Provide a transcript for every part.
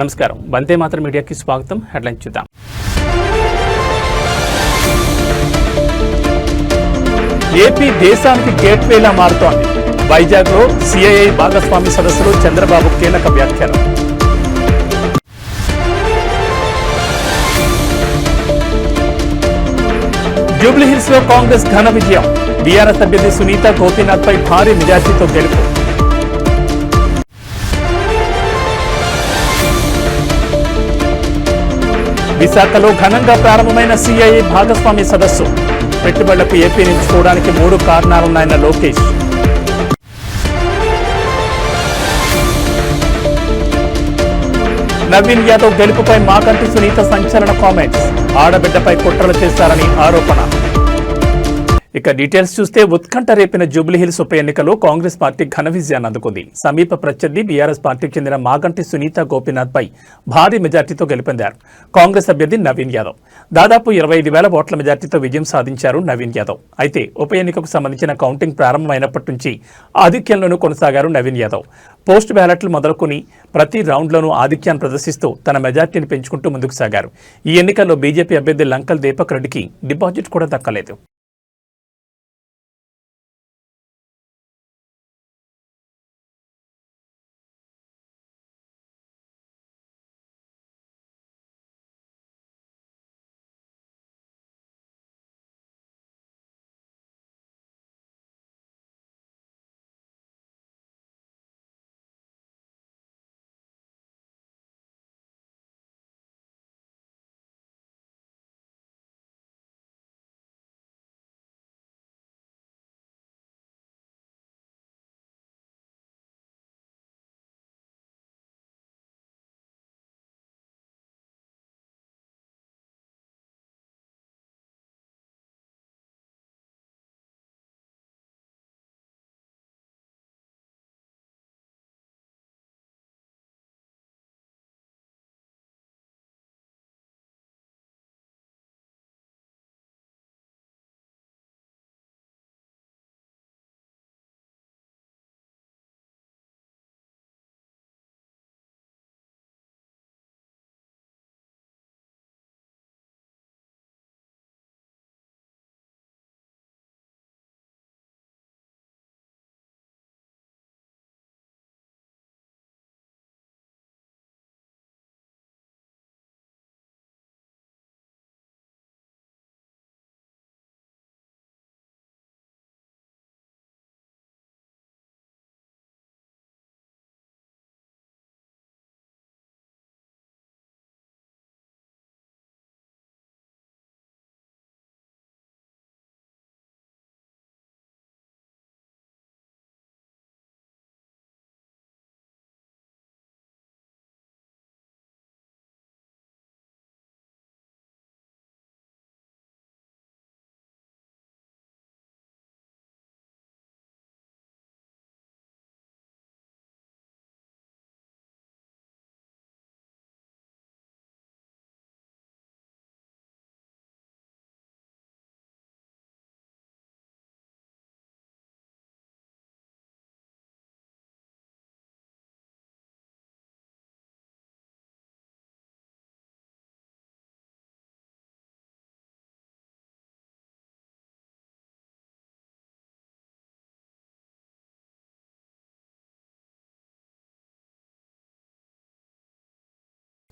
నమస్కారం. వందే మాతరం మీడియాకి స్వాగతం. హెడ్లైన్ చూద్దాం. ఏపీ దేశానికి గేట్వేలా మారుతోంది. వైజాగ్లో సిఐఐ భాగస్వామి సదస్సులో చంద్రబాబు కీలక వ్యాఖ్యలు. జూబ్లీహిల్స్ లో కాంగ్రెస్ ఘన విజయం. బీఆర్ఎస్ అభ్యర్థి సునీత గోపీనాథ్ పై భారీ మెజార్టీతో గెలుపు. విశాఖలో ఘనంగా ప్రారంభమైన సిఐఐ భాగస్వామి సదస్సు. పెట్టుబడులకు ఏపీ నుంచి చూడడానికి 3 కారణాలున్నాయన్న లోకేష్. నవీన్ యాదవ్ గెలుపుపై మాకంటి సునీత సంచలన కామెంట్స్. ఆడబిడ్డపై కుట్రలు చేశారని ఆరోపణ. ఇక డీటెయిల్స్ చూస్తే ఉత్కంఠ రేపిన జూబ్లీహిల్స్ ఉప ఎన్నికలో కాంగ్రెస్ పార్టీ ఘన విజయాన్ని అందుకుంది. సమీప ప్రత్యర్థి బీఆర్ఎస్ పార్టీకి చెందిన మాగంటి సునీత గోపీనాథ్ పై భారీ మెజార్టీతో గెలుపొందారు కాంగ్రెస్ అభ్యర్థి నవీన్ యాదవ్. దాదాపు 25,000 ఓట్ల మెజార్టీతో విజయం సాధించారు నవీన్ యాదవ్. అయితే ఉప ఎన్నికకు సంబంధించిన కౌంటింగ్ ప్రారంభమైనప్పటి నుంచి ఆధిక్యంలోనూ కొనసాగారు నవీన్ యాదవ్. పోస్ట్ బ్యాలెట్లు మొదలుకొని ప్రతి రౌండ్లోనూ ఆధిక్యాన్ని ప్రదర్శిస్తూ తన మెజార్టీని పెంచుకుంటూ ముందుకు సాగారు. ఈ ఎన్నికల్లో బీజేపీ అభ్యర్థి లంకల్ దీపక్ రెడ్డికి డిపాజిట్ కూడా దక్కలేదు.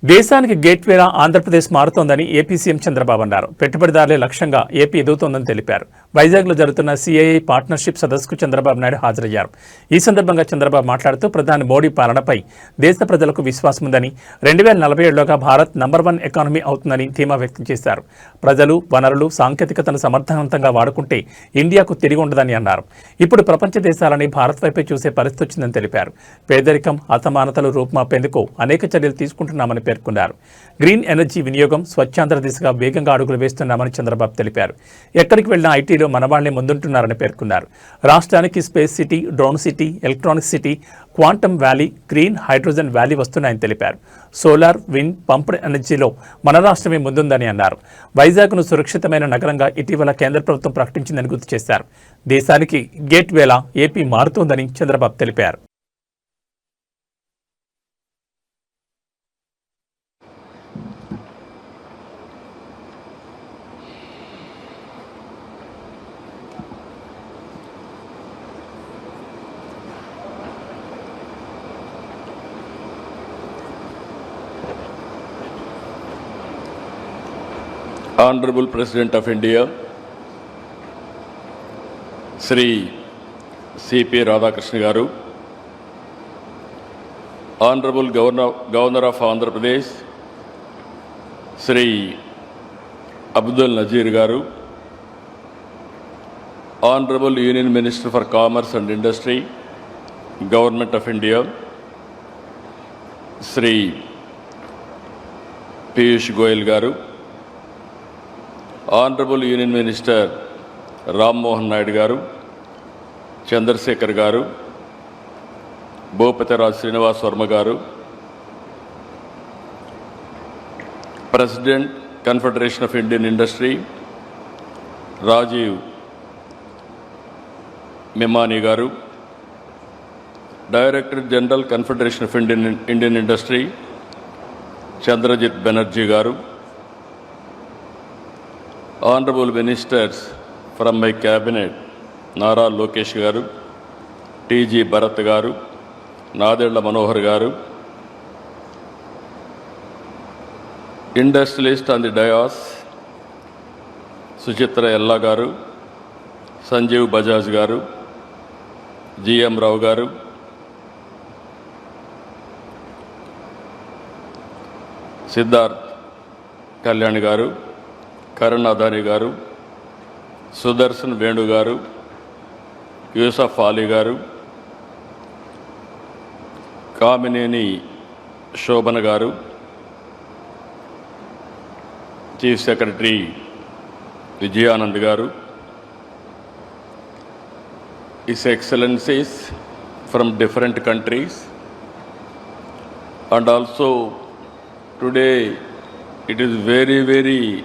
దేశానికి గేట్వేలా ఆంధ్రప్రదేశ్ మారుతోందని ఏపీ సీఎం చంద్రబాబు అన్నారు. పెట్టుబడిదారులే లక్ష్యంగా ఏపీ ఎదుగుతోందని తెలిపారు. వైజాగ్లో జరుగుతున్న సిఐఐ పార్ట్నర్షిప్ సదస్సుకు చంద్రబాబు నాయుడు హాజరయ్యారు. ఈ సందర్భంగా చంద్రబాబు మాట్లాడుతూ ప్రధాని మోడీ పాలనపై దేశ ప్రజలకు విశ్వాసం ఉందని, 2047లోగా భారత్ నంబర్ 1 ఎకానమీ అవుతుందని ధీమా వ్యక్తం చేశారు. ప్రజలు, వనరులు, సాంకేతికతను సమర్థవంతంగా వాడుకుంటే ఇండియాకు తిరిగి ఉండదని అన్నారు. ఇప్పుడు ప్రపంచ దేశాలని భారత్ వైపే చూసే పరిస్థితి వచ్చిందని తెలిపారు. పేదరికం, అసమానతలు రూపుమాపేందుకు అనేక చర్యలు తీసుకుంటున్నామని పేర్కొన్నారు. గ్రీన్ ఎనర్జీ వినియోగం, స్వచ్ఛాంధ్ర దిశగా వేగంగా అడుగులు వేస్తున్నామని చంద్రబాబు తెలిపారు. ఎక్కడికి వెళ్లినా ఐటీలో మనవాళ్లే ముందుంటున్నారని పేర్కొన్నారు. రాష్ట్రానికి space city, drone city, electronics city, quantum valley, green hydrogen valley వస్తున్నాయని తెలిపారు. సోలార్, విండ్, పంప్డ్ ఎనర్జీలో మన రాష్ట్రమే ముందుందని అన్నారు. వైజాగ్ను సురక్షితమైన నగరంగా ఇటీవల కేంద్ర ప్రభుత్వం ప్రకటించిందని గుర్తు చేశారు. దేశానికి గేట్వేలా ఏపీ మారుతోందని చంద్రబాబు తెలిపారు. Honorable President of India, Sri C.P. Radhakrishna Garu, Honorable Governor of Andhra Pradesh, Sri Abdul Nazir Garu, Honorable Union Minister for Commerce and Industry, Government of India, Sri Piyush Goyal Garu, Honorable Union Minister Ram Mohan Naidu Garu, Chandrasekhar Garu, Bhopatiraj Srinivas Verma Garu, President, Confederation of Indian Industry, Rajiv Memani Garu, Director General, Confederation of Indian Industry, Chandrajit Banerjee Garu, Honorable Ministers from my Cabinet, Nara Lokesh Garu, T.G. Bharat Garu, Nadella Manohar Garu, Industrialist on the dais, Suchitra Ella Garu, Sanjeev Bajaj Garu, G.M. Rao Garu, Siddharth Kalyan Garu, Karan Adani Garu, Sudarshan Venu Garu, Yusuf Ali Garu, Kamineni Shobana Garu, Chief Secretary Vijayanand Garu, His Excellencies from different countries, and also today it is very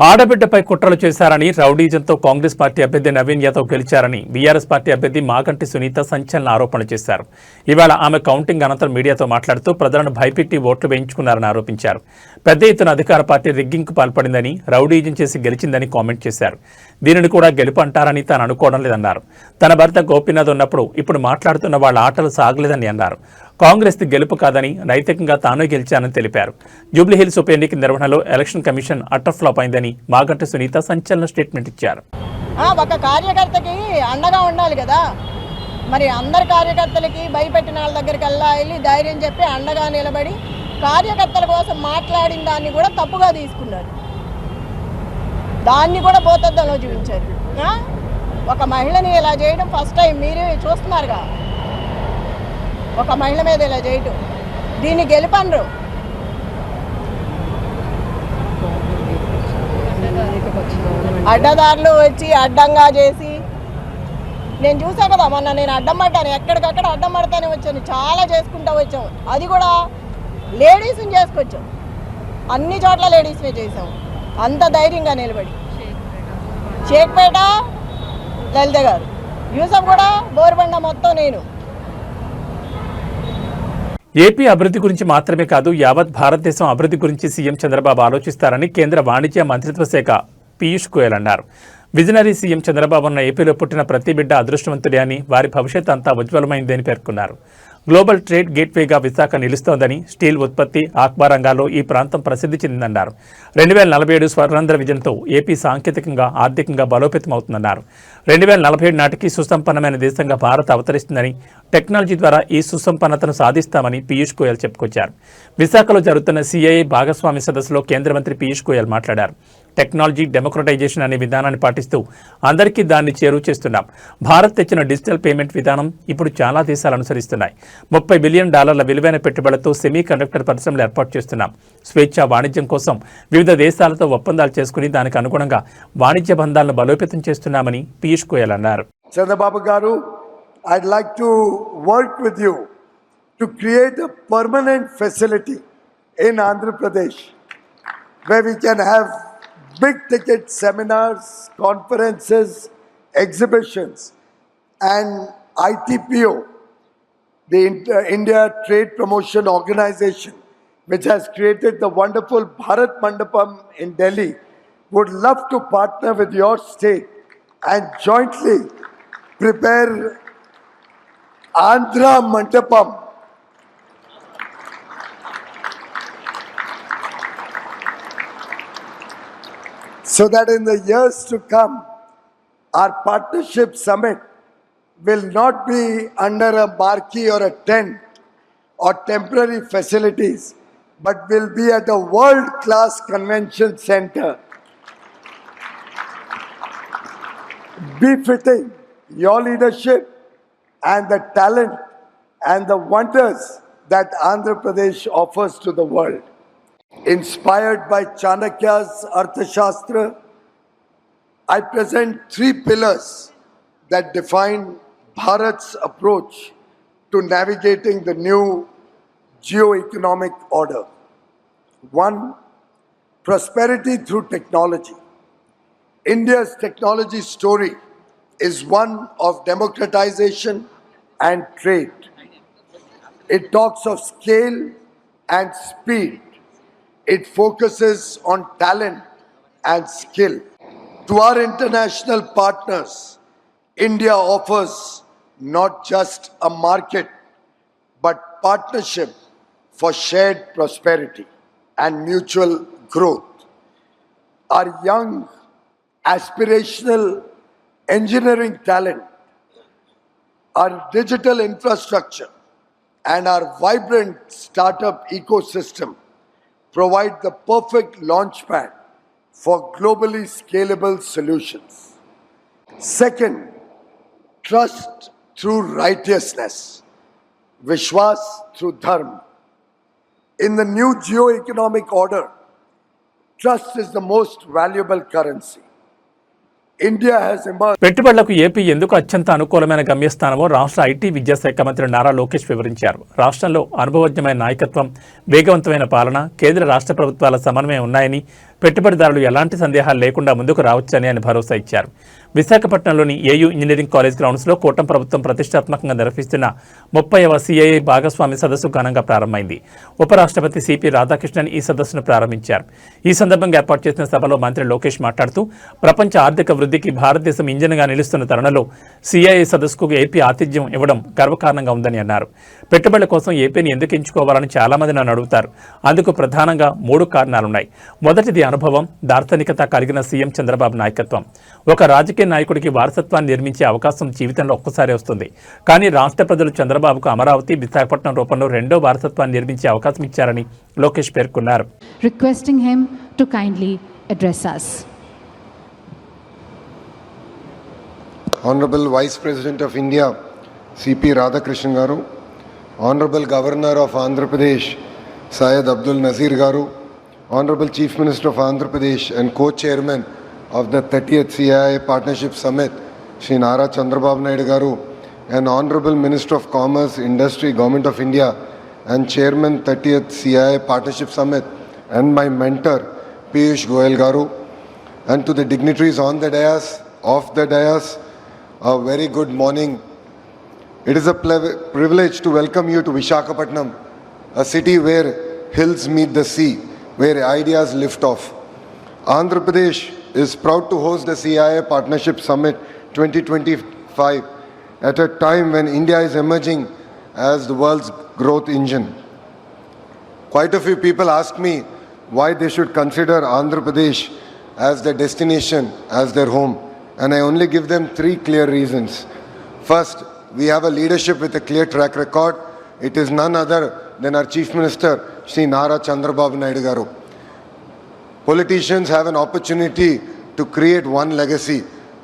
ఆడబిడ్డపై కుట్రలు చేశారని రౌడీజంతో Congress party అభ్యర్థి Naveen Yadav గెలిచారని BRS party అభ్యర్థి మాగంటి సునీత సంచలన ఆరోపణలు చేశారు. ఇవాళ ఆమె counting అనంతరం మీడియాతో మాట్లాడుతూ ప్రజలను భయపెట్టి ఓట్లు వేయించుకున్నారని ఆరోపించారు. పెద్ద ఎత్తున అధికార పార్టీ రిగ్గింగ్కు పాల్పడిందని, రౌడీజం చేసి గెలిచిందని కామెంట్ చేశారు. దీనిని కూడా గెలుపు అంటారని తాను అనుకోవడం లేదన్నారు. తన భర్త గోపీనాథ్ ఉన్నప్పుడు ఇప్పుడు మాట్లాడుతున్న వాళ్ళ ఆటలు సాగలేదని అన్నారు. కాంగ్రెస్ గెలుపు కాదని, నైతికంగా తాను గెలిచానని తెలిపారు. జూబ్లీహిల్స్ ఉప ఎన్నిక నిర్వహణలో ఎలక్షన్ కమిషన్ అటర్ ఫ్లాప్ అయిందని మాగంటి సునీత సంచలన స్టేట్మెంట్ ఇచ్చారు. ఒక కార్యకర్తకి అండగా ఉండాలి కదా, మరి అందరి కార్యకర్తలకి భయపెట్టిన వాళ్ళ దగ్గరికి వెళ్ళి ధైర్యం చెప్పి అండగా నిలబడి కార్యకర్తల కోసం మాట్లాడిన దాన్ని కూడా తప్పుగా తీసుకున్నారు. దాన్ని కూడా భూతద్దంలో చూపించారు. ఒక మహిళని ఇలా చేయడం ఫస్ట్ టైం మీరే చూస్తున్నారుగా. ఒక మహిళ మీద ఇలా చేయటం, దీన్ని గెలుపనరు. అడ్డదారులు వచ్చి అడ్డంగా చేసి నేను చూసా కదా, మొన్న నేను అడ్డం పడ్డాను, ఎక్కడికక్కడ అడ్డం పడతానే వచ్చాను, చాలా చేసుకుంటూ వచ్చాము. అది కూడా లేడీస్ని చేసుకొచ్చాం, అన్ని చోట్ల లేడీస్నే చేసాం. అంత ధైర్యంగా నిలబడి షేక్పేట లలిత గారు, యూసఫ్ కూడా బోర్బండ మొత్తం నేను. ఏపీ అభివృద్ధి గురించి మాత్రమే కాదు, యావత్ భారతదేశం అభివృద్ధి గురించి సీఎం చంద్రబాబు ఆలోచిస్తారని కేంద్ర వాణిజ్య మంత్రిత్వ శాఖ పీయూష్ గోయల్ అన్నారు. విజనరీ సీఎం చంద్రబాబు ఉన్న ఏపీలో పుట్టిన ప్రతి బిడ్డ అదృష్టవంతుడే అని, వారి భవిష్యత్ అంతా ఉజ్వలమైందని పేర్కొన్నారు. గ్లోబల్ ట్రేడ్ గేట్వేగా విశాఖ నిలుస్తోందని, స్టీల్ ఉత్పత్తి, ఆక్వా రంగాల్లో ఈ ప్రాంతం ప్రసిద్ధి చెందిందన్నారు. 2047 స్వర్ణాంధ్ర విజన్తో ఏపీ సాంకేతికంగా, ఆర్థికంగా బలోపేతమవుతుందన్నారు. 2047 నాటికి సుసంపన్నమైన దేశంగా భారత్ అవతరిస్తుందని, టెక్నాలజీ ద్వారా ఈ సుసంపన్నతను సాధిస్తామని పీయూష్ గోయల్ చెప్పుకొచ్చారు. విశాఖలో జరుగుతున్న సిఐఐ భాగస్వామి సదస్సులో కేంద్ర మంత్రి పీయూష్ గోయల్ మాట్లాడారు. టెక్నాలజీ డెమోక్రటైజేషన్ అనే విధానాన్ని పాటిస్తూ అందరికీ దాన్ని చేరువ చేస్తున్నాం. భారత్ తెచ్చిన డిజిటల్ పేమెంట్ విధానం ఇప్పుడు చాలా దేశాలు అనుసరిస్తున్నాయి. $30 బిలియన్ విలువైన పెట్టుబడులతో సెమీ కండక్టర్ పరిశ్రమలు ఏర్పాటు చేస్తున్నాం. స్వేచ్ఛా వాణిజ్యం కోసం వివిధ దేశాలతో ఒప్పందాలు చేసుకుని దానికి అనుగుణంగా వాణిజ్య బంధాలను బలోపేతం చేస్తున్నామని పీయూష్ గోయల్ అన్నారు. చంద్రబాబు గారు, I'd like to work with you to create a permanent facility in Andhra Pradesh where we can have big ticket seminars, conferences, exhibitions, and ITPO, the India Trade Promotion Organization, which has created the wonderful Bharat Mandapam in Delhi, would love to partner with your state and jointly prepare Andhra Mandapam, so that in the years to come, our partnership summit will not be under a marquee or a tent or temporary facilities, but will be at a world-class convention center, befitting your leadership and the talent and the wonders that Andhra Pradesh offers to the world. Inspired by Chanakya's Arthashastra, I present 3 pillars that define Bharat's approach to navigating the new geo-economic order. 1. Prosperity through technology. India's technology story is one of democratization and trade. It talks of scale and speed. It focuses on talent and skill. To our international partners, India offers not just a market, but partnership for shared prosperity and mutual growth. Our young, aspirational engineering talent, our digital infrastructure, and our vibrant startup ecosystem provide the perfect launchpad for globally scalable solutions. Second, trust through righteousness, Vishwas through Dharma. In the new geo-economic order, trust is the most valuable currency. India has emerged. పెట్టుబడులకు AP ఎందుకు అత్యంత అనుకూలమైన గమ్యస్థానమో రాష్ట్ర IT విద్యాశాఖ మంత్రి నారా లోకేష్ వివరించారు. రాష్ట్రంలో అనుభవజ్ఞమైన నాయకత్వం, వేగవంతమైన పాలన, కేంద్ర రాష్ట్ర ప్రభుత్వాల సమన్వయం ఉన్నాయని, పెట్టుబడిదారులు ఎలాంటి సందేహాలు లేకుండా ముందుకు రావచ్చని ఆయన భరోసా ఇచ్చారు. విశాఖపట్నంలోని ఏయూ ఇంజనీరింగ్ కాలేజ్ గ్రౌండ్స్లో కూటమి ప్రభుత్వం ప్రతిష్టాత్మకంగా నిర్వహిస్తున్న 30వ సిఐఐ భాగస్వామి సదస్సు ఘనంగా ప్రారంభమైంది. ఉపరాష్ట్రపతి సిపి రాధాకృష్ణన్ ఈ సదస్సును ప్రారంభించారు. ఈ సందర్భంగా ఏర్పాటు చేసిన సభలో మంత్రి లోకేష్ మాట్లాడుతూ, ప్రపంచ ఆర్థిక వృద్ధికి భారతదేశం ఇంజన్గా నిలుస్తున్న తరుణంలో సిఐఐ సదస్సుకు ఏపీ ఆతిథ్యం ఇవ్వడం గర్వకారణంగా ఉందని అన్నారు. పెట్టుబడుల కోసం ఏపీని ఎందుకు ఎంచుకోవాలని చాలామంది నన్ను అడుగుతారు. అందుకు ప్రధానంగా 3 కారణాలున్నాయి. మొదటిది అనుభవం, దార్శనికత కలిగిన సీఎం చంద్రబాబు నాయకత్వం. ఒక రాజకీయ నాయకుడికి వారసత్వాన్ని నిర్మించే అవకాశం జీవితంలో ఒక్కసారి వస్తుంది. కానీ రాష్ట్ర ప్రజలు చంద్రబాబుకు అమరావతి, విశాఖపట్నం రూపంలో 2వ వారసత్వాన్ని నిర్మించే అవకాశం ఇచ్చారని లోకేష్ పేర్కొన్నారు. Requesting him to kindly address us. Honorable Vice President of India, C.P. Radhakrishnan Garu, Honorable Governor of Andhra Pradesh, Syed Abdul Nazir Garu, Honorable Chief Minister of Andhra Pradesh and Co-Chairman of the 30th CII Partnership Summit, Shri Nara Chandrababu Naidu Garu, and Honorable Minister of Commerce, Industry, Government of India, and Chairman 30th CII Partnership Summit, and my mentor, Piyush Goyal Garu, and to the dignitaries on the dais, off the dais, a very good morning. It is a privilege to welcome you to Visakhapatnam, a city where hills meet the sea, where ideas lift off. Andhra Pradesh is proud to host the CII Partnership Summit 2025 at a time when India is emerging as the world's growth engine. Quite a few people ask me why they should consider Andhra Pradesh as their destination, as their home, and I only give them 3 clear reasons. First, we have a leadership with a clear track record. It is none other than our Chief Minister, Shri Nara Chandrababu Naidu Garu. Politicians have an opportunity to create one legacy,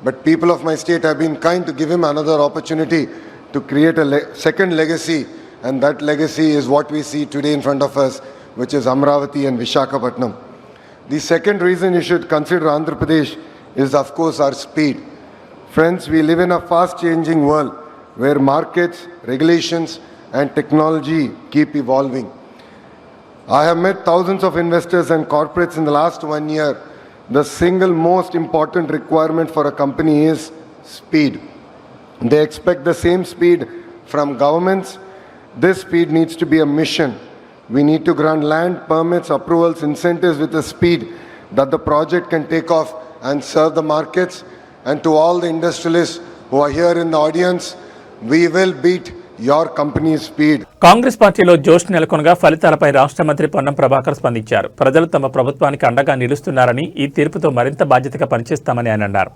but people of my state have been kind to give him another opportunity to create a second legacy, and that legacy is what we see today in front of us, which is Amravati and Visakhapatnam. The second reason you should consider Andhra Pradesh is, of course, our speed. Friends, we live in a fast-changing world where markets, regulations, and technology keep evolving. I have met thousands of investors and corporates in the last 1 year. The single most important requirement for a company is speed. They expect the same speed from governments. This speed needs to be a mission. We need to grant land, permits, approvals, incentives with a speed that the project can take off and serve the markets. And to all the industrialists who are here in the audience, we will beat your company's speed. Congress పార్టీలో జోష్ నెలకొనగా ఫలితాలపై రాష్ట్ర మంత్రి పొన్నం ప్రభాకర్ స్పందించారు. ప్రజలు తమ ప్రభుత్వానికి అండగా నిలుస్తున్నారని, ఈ తీర్పుతో మరింత బాధ్యతగా పనిచేస్తామని ఆయన అన్నారు.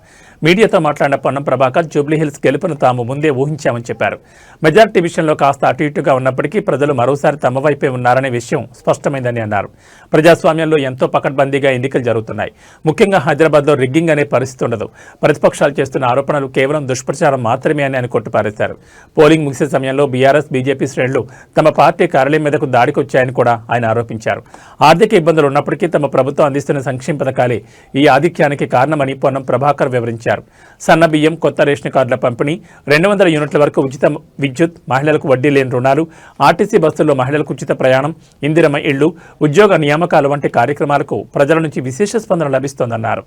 మీడియాతో మాట్లాడిన పొన్నం ప్రభాకర్ జూబ్లీహిల్స్ గెలుపును తాము ముందే ఊహించామని చెప్పారు. మెజార్టీ విషయంలో కాస్త అటు ఇటుగా ఉన్నప్పటికీ ప్రజలు మరోసారి తమ వైపే ఉన్నారనే విషయం స్పష్టమైందని అన్నారు. ప్రజాస్వామ్యంలో ఎంతో పకడ్బందీగా ఎన్నికలు జరుగుతున్నాయి. ముఖ్యంగా హైదరాబాద్లో రిగ్గింగ్ అనే పరిస్థితి ఉండదు. ప్రతిపక్షాలు చేస్తున్న ఆరోపణలు కేవలం దుష్ప్రచారం మాత్రమే అని ఆయన కొట్టిపారేశారు. పోలింగ్ ముగిసే సమయంలో బీఆర్ఎస్, బీజేపీ శ్రేణులు తమ పార్టీ కార్యాలయం మీదకు దాడికొచ్చాయని కూడా ఆయన ఆరోపించారు. ఆర్థిక ఇబ్బందులు ఉన్నప్పటికీ తమ ప్రభుత్వం అందిస్తున్న సంక్షేమ పథకాలే ఈ ఆధిక్యానికి కారణమని పొన్నం ప్రభాకర్ వివరించారు. సన్న బియ్యం, కొత్త రేషన్ కార్డుల పంపిణీ, 200 యూనిట్ల వరకు ఉచిత విద్యుత్, మహిళలకు వడ్డీ లేని రుణాలు, ఆర్టీసీ బస్సుల్లో మహిళలకు ఉచిత ప్రయాణం, ఇందిరమ్మ ఇళ్లు, ఉద్యోగ నియామకాలు వంటి కార్యక్రమాలకు ప్రజల నుంచి విశేష స్పందన లభిస్తోందన్నారు.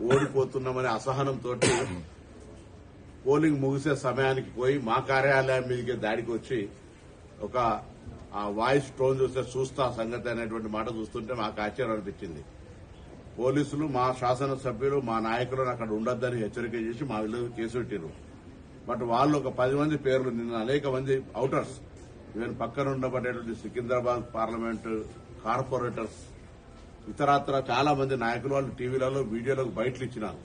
ఓడిపోతున్నామనే అసహనంతో పోలింగ్ ముగిసే సమయానికి పోయి మా కార్యాలయం మీదకి దాడికి వచ్చి ఒక ఆ వాయిస్ టోన్ చూస్తా సంగతి అనేటువంటి మాట చూస్తుంటే మాకు ఆశ్చర్యం అనిపించింది. పోలీసులు, మా శాసనసభ్యులు, మా నాయకులను అక్కడ ఉండొద్దని హెచ్చరిక చేసి మా విలువ కేసు పెట్టారు. బట్ వాళ్ళు ఒక 10 మంది పేర్లు, నిన్న అనేక మంది అవుటర్స్, ఈవెన్ పక్కన ఉండబడేటువంటి సికింద్రాబాద్ పార్లమెంటు కార్పొరేటర్స్, ఇతరత్ర చాలా మంది నాయకులు వాళ్ళు టీవీలలో, వీడియోలకు బయటలు ఇచ్చినారు.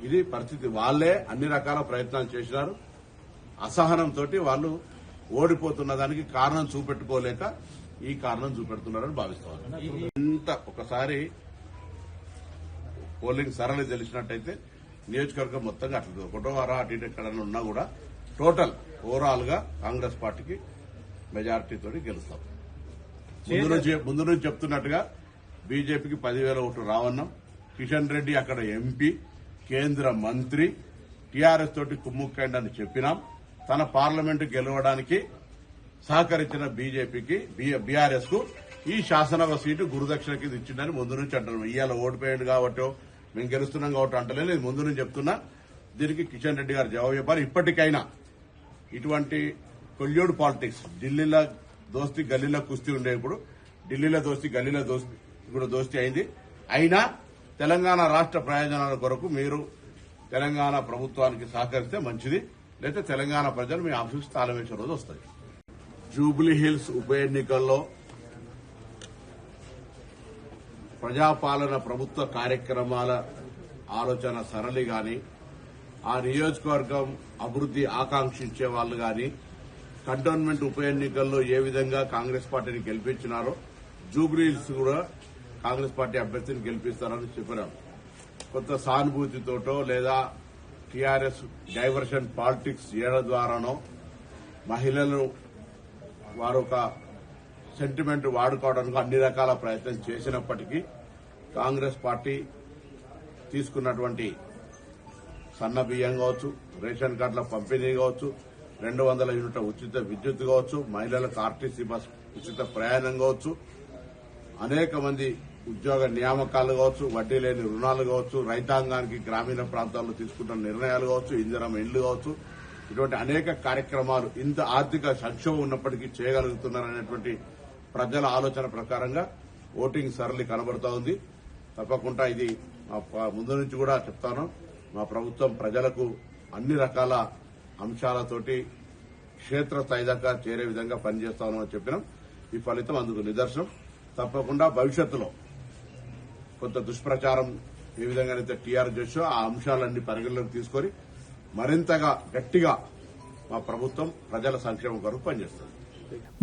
ఇది పరిస్థితి. వాళ్లే అన్ని రకాల ప్రయత్నాలు చేసినారు. అసహనంతో వాళ్ళు ఓడిపోతున్న దానికి కారణం చూపెట్టుకోలేక ఈ కారణం చూపెడుతున్నారని భావిస్తాను. ఇంత ఒకసారి పోలింగ్ సరళి తెలిసినట్టయితే నియోజకవర్గం మొత్తంగా అట్లా ఒకటో వారా అటు ఇటు ఎక్కడన్నా ఉన్నా కూడా టోటల్ ఓవరాల్ గా కాంగ్రెస్ పార్టీకి మెజారిటీతో గెలుస్తాం. ముందు నుంచి చెప్తున్నట్టుగా బీజేపీకి 10,000 ఓట్లు రావన్నాం. కిషన్ రెడ్డి అక్కడ ఎంపీ, కేంద్ర మంత్రి, టీఆర్ఎస్ తోటి కుమ్ముక్కండి అని చెప్పినాం. తన పార్లమెంటు గెలవడానికి సహకరించిన బీజేపీకి, బీఆర్ఎస్ కు ఈ శాసనసభ సీటు గురుదక్షిణ కింద ఇచ్చిందని ముందు నుంచి అంటున్నాం. ఇవాళ ఓడిపోయాడు కాబట్టి మేము గెలుస్తున్నాం కాబట్టి అంటలేదు, నేను ముందు నుంచి చెప్తున్నా. దీనికి కిషన్ రెడ్డి గారు జవాబు చెప్పారు. ఇప్పటికైనా ఇటువంటి కొల్యోడు పాలిటిక్స్, ఢిల్లీలో దోస్తి గల్లీలో కుస్తీ ఉండే, ఇప్పుడు ఢిల్లీలో దోస్తి గల్లీలో దోస్తి ఇప్పుడు దోస్తి అయింది. అయినా తెలంగాణ రాష్ట్ర ప్రయోజనాల కొరకు మీరు తెలంగాణ ప్రభుత్వానికి సహకరిస్తే మంచిది, లేకపోతే తెలంగాణ ప్రజలు మీ ఆఫీస్ తాళం వేసే రోజు వస్తుంది. జూబ్లీహిల్స్ ఉప ఎన్నికల్లో ప్రజాపాలన ప్రభుత్వ కార్యక్రమాల ఆలోచన సరళి గాని, ఆ నియోజకవర్గం అభివృద్ది ఆకాంక్షించే వాళ్ళు గాని, కంటోన్మెంట్ ఉప ఎన్నికల్లో ఏ విధంగా కాంగ్రెస్ పార్టీని గెలిపించినారో జూబ్లీహిల్స్ కూడా కాంగ్రెస్ పార్టీ అభ్యర్థిని గెలిపిస్తారని చెప్పినారు. కొంత సానుభూతితోటో లేదా టీఆర్ఎస్ డైవర్షన్ పాలిటిక్స్ చేయడం ద్వారానో మహిళలు వారు ఒక సెంటిమెంట్ వాడుకోవడానికి అన్ని రకాల ప్రయత్నం చేసినప్పటికీ కాంగ్రెస్ పార్టీ తీసుకున్నటువంటి సన్న బియ్యం కావచ్చు, రేషన్ కార్డుల పంపిణీ కావచ్చు, 200 యూనిట్ల ఉచిత విద్యుత్ కావచ్చు, మహిళలకు ఆర్టీసీ బస్ ఉచిత ప్రయాణం కావచ్చు, అనేక మంది ఉద్యోగ నియామకాలు కావచ్చు, వడ్డీ లేని రుణాలు కావచ్చు, రైతాంగానికి గ్రామీణ ప్రాంతాల్లో తీసుకుంటున్న నిర్ణయాలు కావచ్చు, ఇందిరమ్మ ఇళ్లు కావచ్చు, ఇటువంటి అనేక కార్యక్రమాలు ఇంత ఆర్థిక సంక్షోభం ఉన్నప్పటికీ చేయగలుగుతున్నారనేటువంటి ప్రజల ఆలోచన ప్రకారంగా ఓటింగ్ సరళి కనబడుతూ ఉంది. తప్పకుండా ఇది ముందు నుంచి కూడా చెప్తాను, మా ప్రభుత్వం ప్రజలకు అన్ని రకాల అంశాలతోటి క్షేత్రస్థాయి దాకా చేరే విధంగా పనిచేస్తామని చెప్పినాం. ఈ ఫలితం అందుకు నిదర్శనం. తప్పకుండా భవిష్యత్తులో కొంత దుష్ప్రచారం ఏ విధంగానైతే టీఆర్ చేసో ఆ అంశాలన్నీ పరిగణలోకి తీసుకొని మరింతగా గట్టిగా మా ప్రభుత్వం ప్రజల సంక్షేమం కొరకు పనిచేస్తుంది.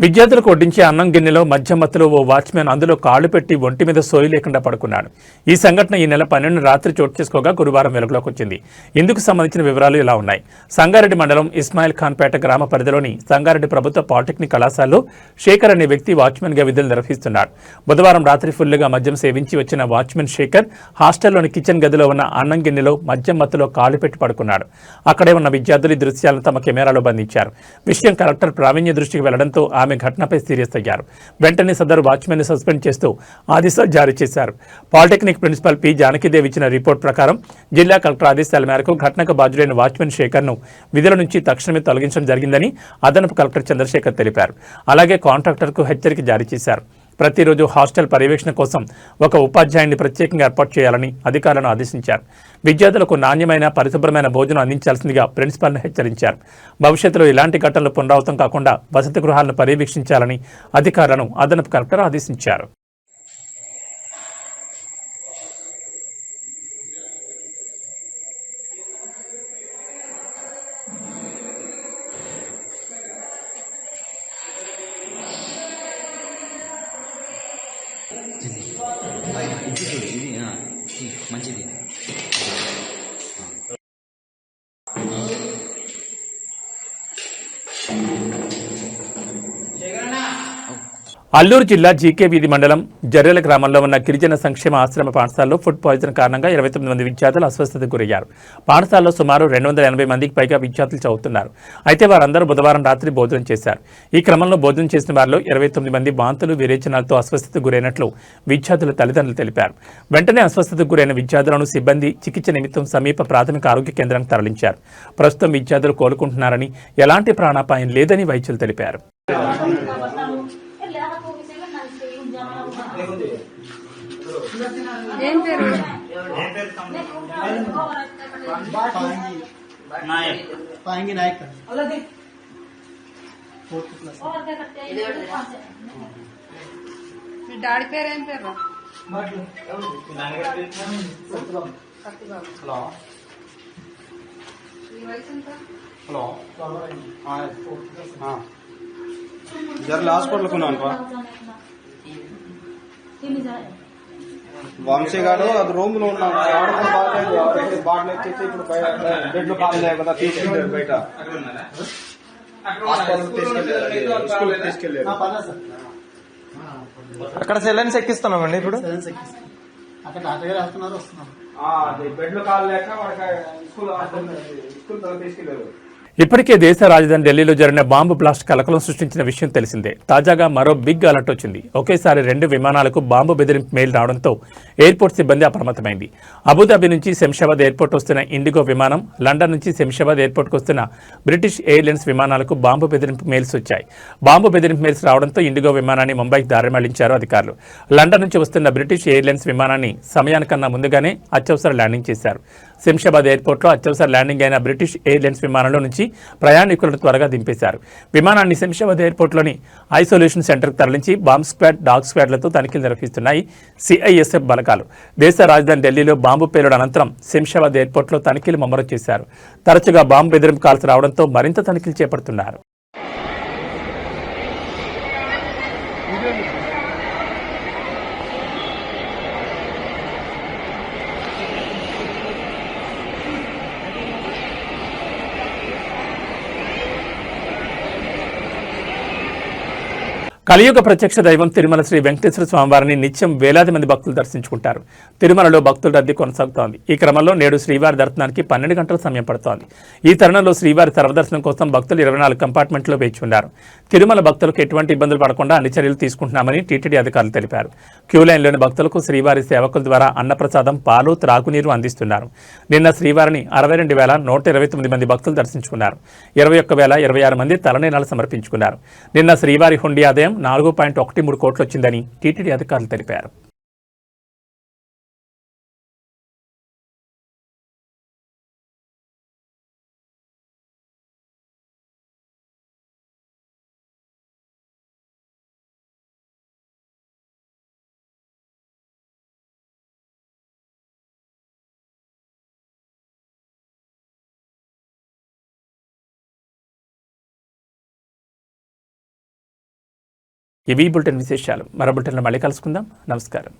విద్యార్థులకు వడ్డించే అన్నం గిన్నెలో మద్యం మత్తులో ఓ వాచ్మెన్ అందులో కాళ్లు పెట్టి ఒంటి మీద సోయి లేకుండా పడుకున్నాడు. ఈ సంఘటన ఈ నెల 12 రాత్రి చోటు చేసుకోగా గురువారం వెలుగులోకి వచ్చింది. ఇందుకు సంబంధించిన వివరాలు ఇలా ఉన్నాయి. సంగారెడ్డి మండలం ఇస్మాయిల్ ఖాన్పేట గ్రామ పరిధిలోని సంగారెడ్డి ప్రభుత్వ పాలిటెక్నిక్ కళాశాలలో శేఖర్ అనే వ్యక్తి వాచ్మెన్ గా విధులు నిర్వహిస్తున్నాడు. బుధవారం రాత్రి ఫుల్లుగా మద్యం సేవించి వచ్చిన వాచ్మెన్ శేఖర్ హాస్టల్లోని కిచెన్ గదిలో ఉన్న అన్నం గిన్నెలో మద్యం మత్తులో కాళ్లు పెట్టి పడుకున్నాడు. అక్కడే ఉన్న విద్యార్థులు ఈ దృశ్యాలను తమ కెమెరాలో బంధించారు. విషయం కలెక్టర్ ప్రావీణ్య దృష్టికి వెళ్లడంతో ఆమె ఘటనపై సీరియస్ అయ్యారు. వెంటనే సదరు వాచ్మెన్ ని సస్పెండ్ చేస్తూ ఆదేశాలు జారీ చేశారు. పాలిటెక్నిక్ ప్రిన్సిపల్ పి జానకిదేవి ఇచ్చిన రిపోర్ట్ ప్రకారం జిల్లా కలెక్టర్ ఆదేశాల మేరకు ఘటనకు బాధ్యుడైన వాచ్మెన్ శేఖర్ ను విధుల నుంచి తక్షణమే తొలగించడం జరిగిందని అదనపు కలెక్టర్ చంద్రశేఖర్ తెలిపారు. అలాగే కాంట్రాక్టర్ కు హెచ్చరిక జారీ చేశారు. ప్రతిరోజు హాస్టల్ పర్యవేక్షణ కోసం ఒక ఉపాధ్యాయుడిని ప్రత్యేకంగా ఏర్పాటు చేయాలని అధికారులను ఆదేశించారు. విద్యార్థులకు నాణ్యమైన పరిశుభ్రమైన భోజనం అందించాల్సిందిగా ప్రిన్సిపాల్ను హెచ్చరించారు. భవిష్యత్తులో ఇలాంటి ఘటనలు పునరావృతం కాకుండా వసతి గృహాలను పర్యవేక్షించాలని అధికారులను అదనపు కలెక్టర్ ఆదేశించారు. మంచిది. అల్లూరు జిల్లా జీకే వీధి మండలం జర్రెల గ్రామంలో ఉన్న గిరిజన సంక్షేమ ఆశ్రమ పాఠశాలలో ఫుడ్ పాయిజన్ కారణంగా 29 మంది విద్యార్థులు అస్వస్థతకు గురయ్యారు. పాఠశాలలో సుమారు 280 మందికి పైగా విద్యార్థులు చదువుతున్నారు. అయితే వారందరూ బుధవారం రాత్రి భోజనం చేశారు. ఈ క్రమంలో భోజనం చేసిన వారిలో 29 మంది వాంతులు విరేచనాలతో అస్వస్థతకు గురైనట్లు విద్యార్థుల తల్లిదండ్రులు తెలిపారు. వెంటనే అస్వస్థతకు గురైన విద్యార్థులను సిబ్బంది చికిత్స నిమిత్తం సమీప ప్రాథమిక ఆరోగ్య కేంద్రానికి తరలించారు. ప్రస్తుతం విద్యార్థులు కోలుకుంటున్నారని, ఎలాంటి ప్రాణాపాయం లేదని వైద్యులు తెలిపారు. ఏం పేరు? నాయక్. మీ డాడీ పేరు ఏం పేరు? జర్ల హాస్పిటల్కి ఉన్నాను. వంశీ గారు అది రూమ్ లో ఉన్నాను. బాగాలేదు, బాటిల్ ఎక్కించి ఇప్పుడు బెడ్ లో కాలేదు కదా, తీసుకెళ్ళారు బయట. తీసుకెళ్ళారు. అక్కడ సెలైన్స్ ఎక్కిస్తున్నామండి. ఇప్పుడు బెడ్ లో కాలు లేక స్కూల్ తీసుకెళ్లారు. ఇప్పటికే దేశ రాజధాని ఢిల్లీలో జరిగిన బాంబు బ్లాస్ట్ కలకలం సృష్టించిన విషయం తెలిసిందే. తాజాగా మరో బిగ్ అలర్ట్ వచ్చింది. ఒకేసారి 2 విమానాలకు బాంబు బెదిరింపు మెయిల్ రావడంతో ఎయిర్పోర్ట్ సిబ్బంది అప్రమత్తమైంది. అబుదాబి నుంచి శంషాబాద్ ఎయిర్పోర్ట్ వస్తున్న ఇండిగో విమానం, లండన్ నుంచి శంషాబాద్ ఎయిర్పోర్ట్కు వస్తున్న బ్రిటిష్ ఎయిర్లైన్స్ విమానాలకు బాంబు బెదిరింపు మెయిల్స్ వచ్చాయి. బాంబు బెదిరింపు మెయిల్స్ రావడంతో ఇండిగో విమానాన్ని ముంబైకి దారి మళ్లించారు అధికారులు. లండన్ నుంచి వస్తున్న బ్రిటిష్ ఎయిర్లైన్స్ విమానాన్ని సమయానికన్నా ముందుగానే అత్యవసర ల్యాండింగ్ చేశారు. శంషాబాద్ ఎయిర్పోర్ట్లో అత్యవసర ల్యాండింగ్ అయిన బ్రిటిష్ ఎయిర్లైన్స్ విమానంలో నుంచి ప్రయాణికులను త్వరగా దింపేశారు. విమానాన్ని శంషాబాద్ ఎయిర్పోర్ట్లోని ఐసోలేషన్ సెంటర్కు తరలించి బాంబ్ స్క్వాడ్, డాగ్ స్క్వాడ్లతో తనిఖీలు నిర్వహిస్తున్నాయి సిఐఎస్ఎఫ్ బలగాలు. దేశ రాజధాని ఢిల్లీలో బాంబు పేలుడు అనంతరం శంషాబాద్ ఎయిర్పోర్ట్లో తనిఖీలు ముమ్మరం చేశారు. తరచుగా బాంబు బెదిరింపు కాల్స్ రావడంతో మరింత తనిఖీలు చేపడుతున్నారు. కలియుగ ప్రత్యక్ష దైవం తిరుమల శ్రీ వెంకటేశ్వర స్వామివారిని నిత్యం వేలాది మంది భక్తులు దర్శించుకుంటారు. తిరుమలలో భక్తుల రద్దీ కొనసాగుతోంది. ఈ క్రమంలో నేడు శ్రీవారి దర్శనానికి 12 గంటల సమయం పడుతోంది. ఈ తరుణంలో శ్రీవారి సర్వదర్శనం కోసం భక్తులు 24 కంపార్ట్మెంట్లో వేచి ఉన్నారు. తిరుమల భక్తులకు ఎటువంటి ఇబ్బందులు పడకుండా అన్ని చర్యలు తీసుకుంటున్నామని టీటీడీ అధికారులు తెలిపారు. క్యూలైన్లోని భక్తులకు శ్రీవారి సేవకుల ద్వారా అన్నప్రసాదం, పాలు, త్రాగునీరు అందిస్తున్నారు. నిన్న శ్రీవారిని 62,129 మంది భక్తులు దర్శించుకున్నారు. 21,026 మంది తలనీలాలు సమర్పించుకున్నారు. నిన్న శ్రీవారి హుండీ ఆదాయం 4.13 కోట్లు వచ్చిందని టీటీడీ అధికారులు తెలిపారు. ఇవి బులెటిన్ విశేషాలు. మరో బులెటిన్లో మళ్ళీ కలుసుకుందాం. నమస్కారం.